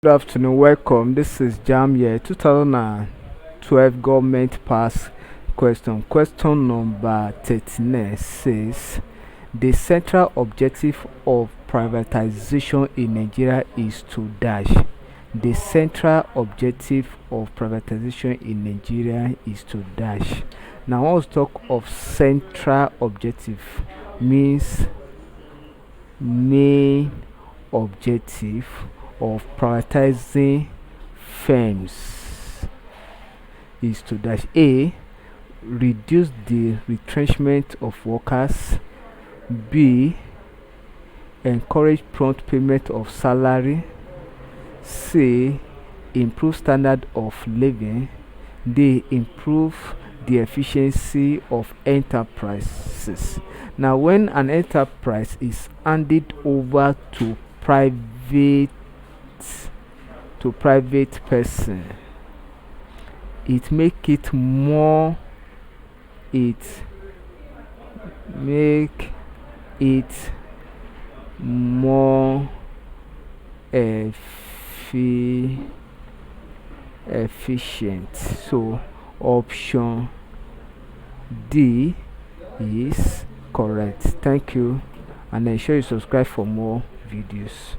Good afternoon, welcome. This is Jamb here. 2012 government pass question. Question number 39 says the central objective of privatization in Nigeria is to dash. The central objective of privatization in Nigeria is to dash. Now, when we talk of central objective, means main objective of prioritizing firms is to dash A. Reduce the retrenchment of workers. B. Encourage prompt payment of salary. C. Improve standard of living. D. Improve the efficiency of enterprises. Now, when an enterprise is handed over to private person, it make it more efficient. So option D is correct. Thank you, and ensure you subscribe for more videos.